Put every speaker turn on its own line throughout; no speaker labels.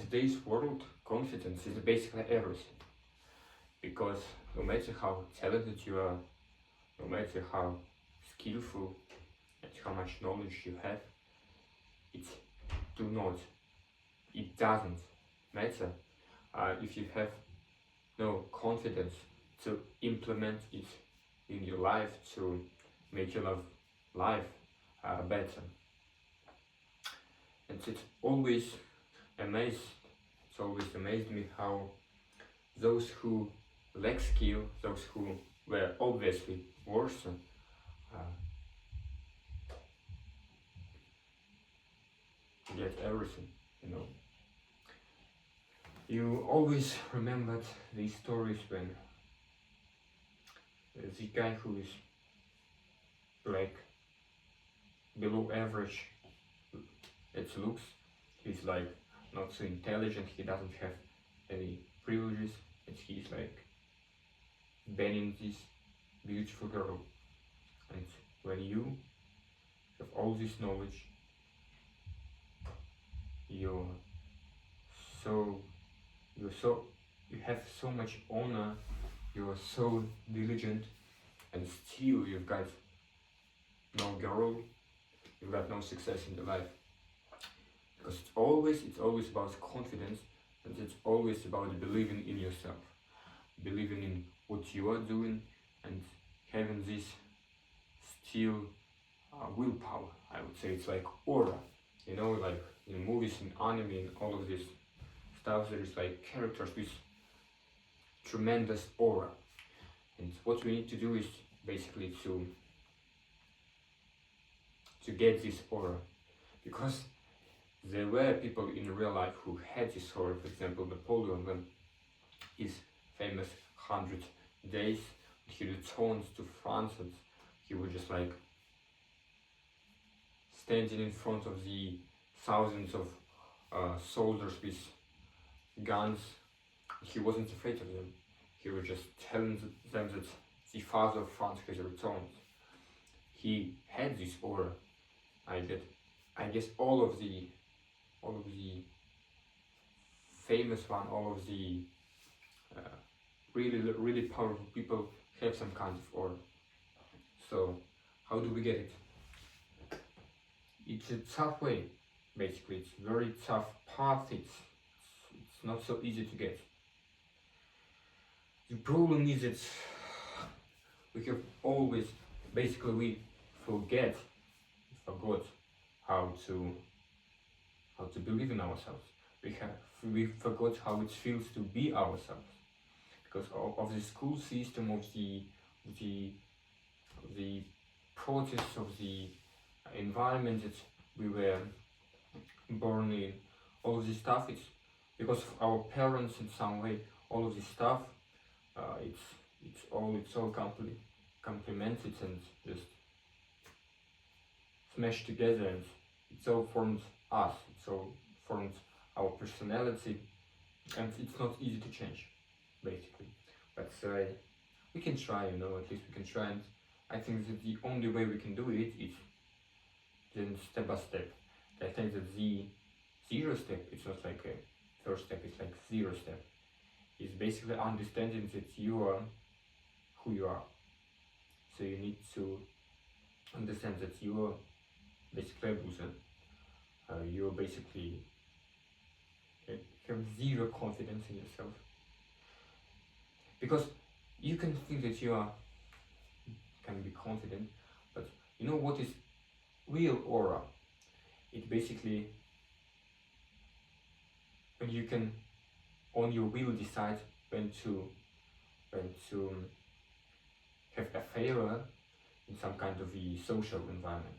today's world, confidence is basically everything. Because no matter how talented you are, no matter how skillful and how much knowledge you have, it do not, it doesn't matter if you have no confidence to implement it in your life, to make your life better. And it's always amazed me how those who lack skill, those who were obviously worse, get everything, you know. You always remembered these stories when the guy who is like below average at looks, he's like not so intelligent, he doesn't have any privileges, and he's like banning this beautiful girl. And when you have all this knowledge, you have so much honor, you are so diligent, and still you've got no girl, you've got no success in your life. Because it's always about confidence, and it's always about believing in yourself, believing in what you are doing, and having this still willpower. I would say it's like aura, you know, like in movies, in anime, and all of this stuff, there is like characters with tremendous aura. And what we need to do is basically to get this aura, because there were people in real life who had this aura. For example, Napoleon, when his famous 100 days, he returned to France, and he was just like standing in front of the thousands of soldiers with guns. He wasn't afraid of them. He was just telling them that the father of France has returned. He had this aura. I guess all of the famous one, all of the really powerful people have some kind of aura. So how do we get it? It's a tough way, basically. It's a very tough path. It's not so easy to get. The problem is that we have always, basically we forgot how to believe in ourselves. We forgot how it feels to be ourselves, because of the school system, of the process, of the environment that we were born in. All of this stuff, it's because of our parents in some way. All of this stuff, it's all complemented and just smashed together, and it's all formed us. It's all formed our personality, and it's not easy to change, basically. But we can try, you know. At least we can try, and I think that the only way we can do it is then step by step. I think that the 0 step, it's not like a first step, it's like 0 step. It's basically understanding that you are who you are. So you need to understand that you are basically a loser. You basically have 0 confidence in yourself. Because you can think that you can be confident, but you know what is real aura? It basically when you can on your will decide when to have a failure in some kind of a social environment.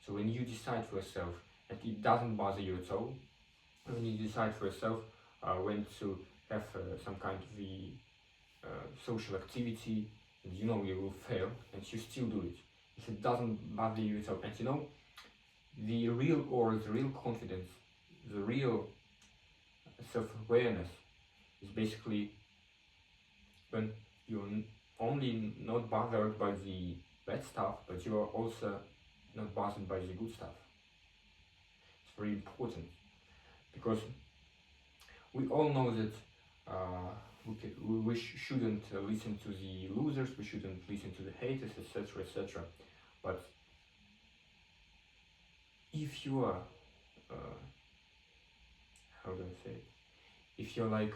So when you decide for yourself and it doesn't bother you at all, when you decide for yourself when to have some kind of a social activity, and you know you will fail and you still do it, if it doesn't bother you at all. And you know, the real aura, the real confidence, the real self-awareness is basically when you're only not bothered by the bad stuff, but you are also not bothered by the good stuff. It's very important, because we all know that we shouldn't listen to the losers, we shouldn't listen to the haters, etc., etc. But if you are, how do I say it? If you're like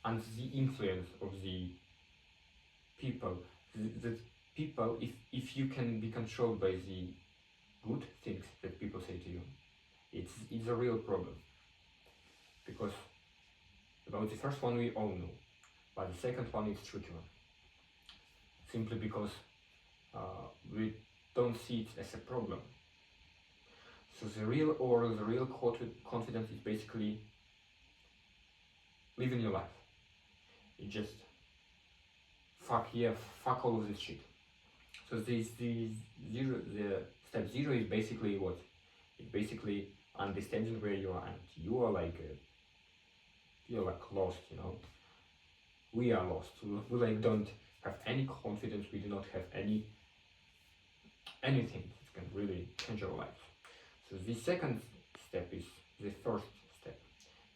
under the influence of the people, the people, if you can be controlled by the good things that people say to you, it's a real problem. Because about the first one we all know, but the second one is tricky one. Simply because we don't see it as a problem. So the real aura, the real confidence is basically living your life. It just fuck all of this shit. So the step zero is basically what? It's basically understanding where you are, and you are like you're like lost, you know. We are lost. We like don't have any confidence. We do not have anything that can really change our lives. So the second step is the first step.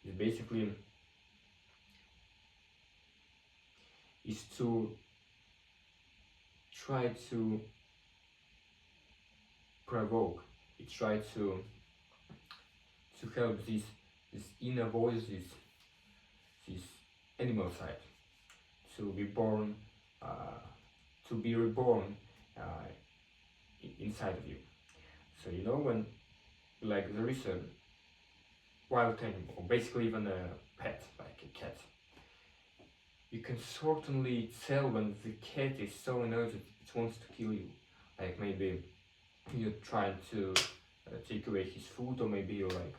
Is basically is to try to provoke. It try to help this inner voice, this animal side, to be born, to be reborn inside of you. So you know, when like there is a wild animal, or basically even a pet, like a cat, you can certainly tell when the cat is so energetic it wants to kill you. Like maybe you're trying to take away his food, or maybe you're like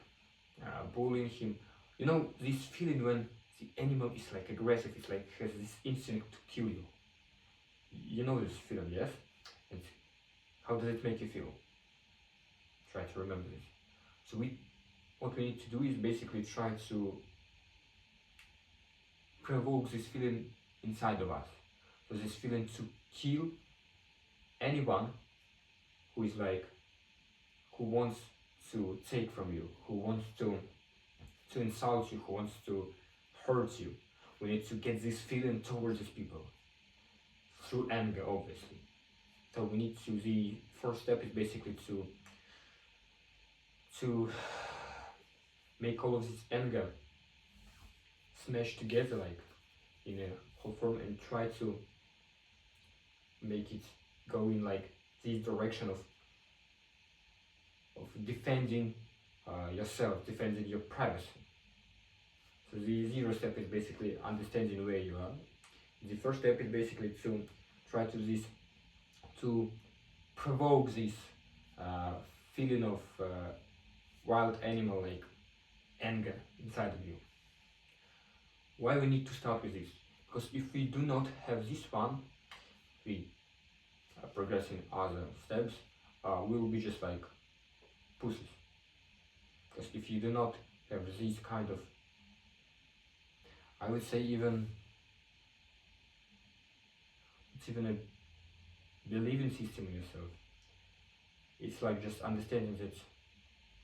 bullying him. You know this feeling when the animal is like aggressive, it's like has this instinct to kill you. You know this feeling, yes? And how does it make you feel? Try to remember this. So what we need to do is basically try to provoke this feeling inside of us. So this feeling to kill anyone who is like, who wants to take from you, who wants to insult you, who wants to hurt you. We need to get this feeling towards these people through anger, obviously. So we need to, the first step is basically to make all of this anger smash together like in a whole form, and try to make it go in like this direction of defending yourself, defending your privacy. So the zero step is basically understanding where you are. The first step is basically to try to provoke this feeling of wild animal like anger inside of you. Why we need to start with this? Because if we do not have this one, we progress in other steps, we will be just like pussies. Because if you do not have this kind of, I would say even, it's even a believing system in yourself. It's like just understanding that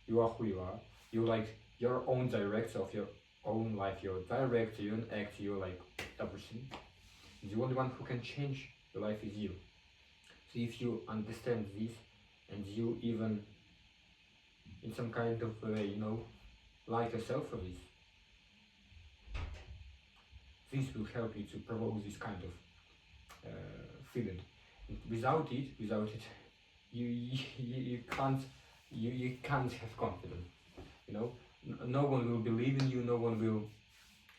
you are who you are. You're like your own director of your own life. You're a director, you're an actor, you're like everything. The only one who can change your life is you. So if you understand this, and you even in some kind of way, you know, like yourself for this, this will help you to provoke this kind of feeling. And without it, you can't have confidence. You know, no one will believe in you. No one will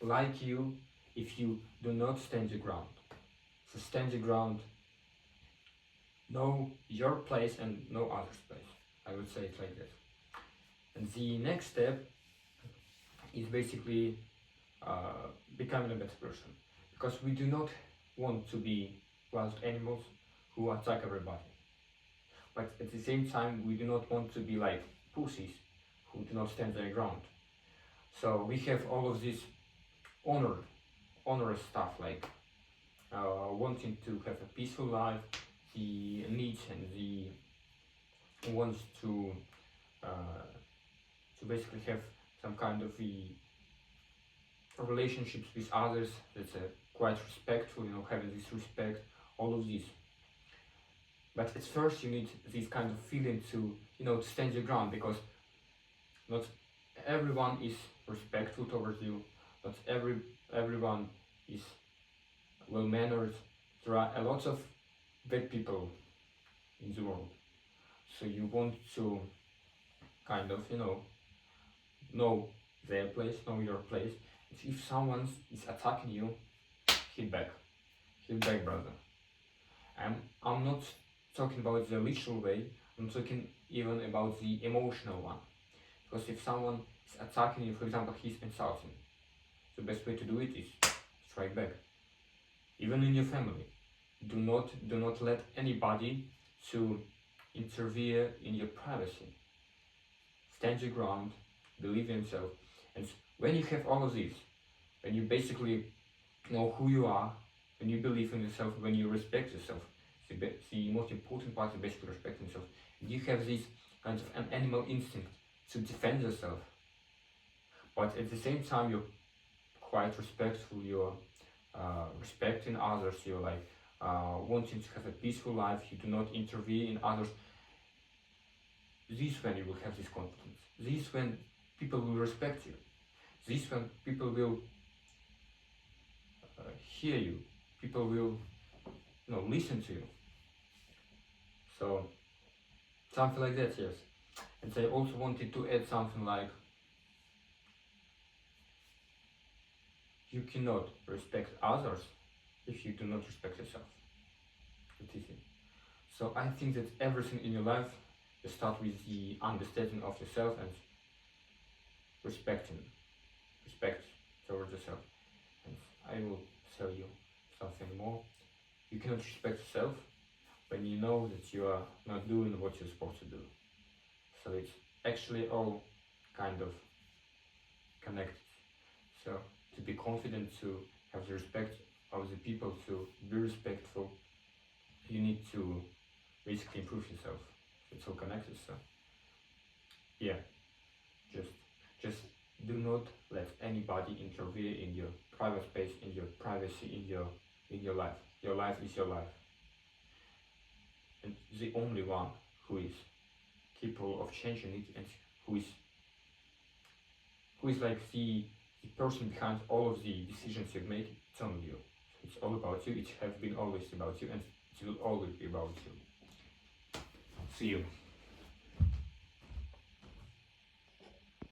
like you if you do not stand your ground. So stand your ground. Know your place and no other's place. I would say it like this. And the next step is basically becoming a better person, because we do not want to be wild animals who attack everybody, but at the same time we do not want to be like pussies who do not stand their ground. So we have all of this honorous stuff, like wanting to have a peaceful life, the needs and the wants to basically have some kind of relationships with others, that's quite respectful, having this respect, all of this. But at first you need this kind of feeling to, to stand your ground, because not everyone is respectful towards you, not everyone is well mannered. There are a lot of bad people in the world. So you want to kind of, know their place, know your place. If someone is attacking you, hit back. Hit back, brother. I'm not talking about the literal way, I'm talking even about the emotional one. Because if someone is attacking you, for example, he's insulting, the best way to do it is strike back. Even in your family. Do not let anybody to interfere in your privacy. Stand your ground, believe in yourself. And when you have all of this, when you basically know who you are, when you believe in yourself, when you respect yourself, the most important part is basically respecting yourself. And you have this kind of an animal instinct to defend yourself. But at the same time, you're quite respectful, you're respecting others, you're like wanting to have a peaceful life, you do not intervene in others. This when you will have this confidence. This when people will respect you. This when people will hear you. People will, listen to you. So something like that, yes. And I also wanted to add something like, you cannot respect others if you do not respect yourself. It's easy. So I think that everything in your life, you start with the understanding of yourself and respect towards yourself. And I will tell you something more. You cannot respect yourself when you know that you are not doing what you're supposed to do. So it's actually all kind of connected. So to be confident, to have the respect of the people, to be respectful, you need to basically improve yourself. It's all connected. So yeah, just do not let anybody interfere in your private space, in your privacy, in your life. Your life is your life, and the only one who is capable of changing it, and who is like the person behind all of the decisions you make, it's only you. It's all about you. It has been always about you, and it will always be about you. See you.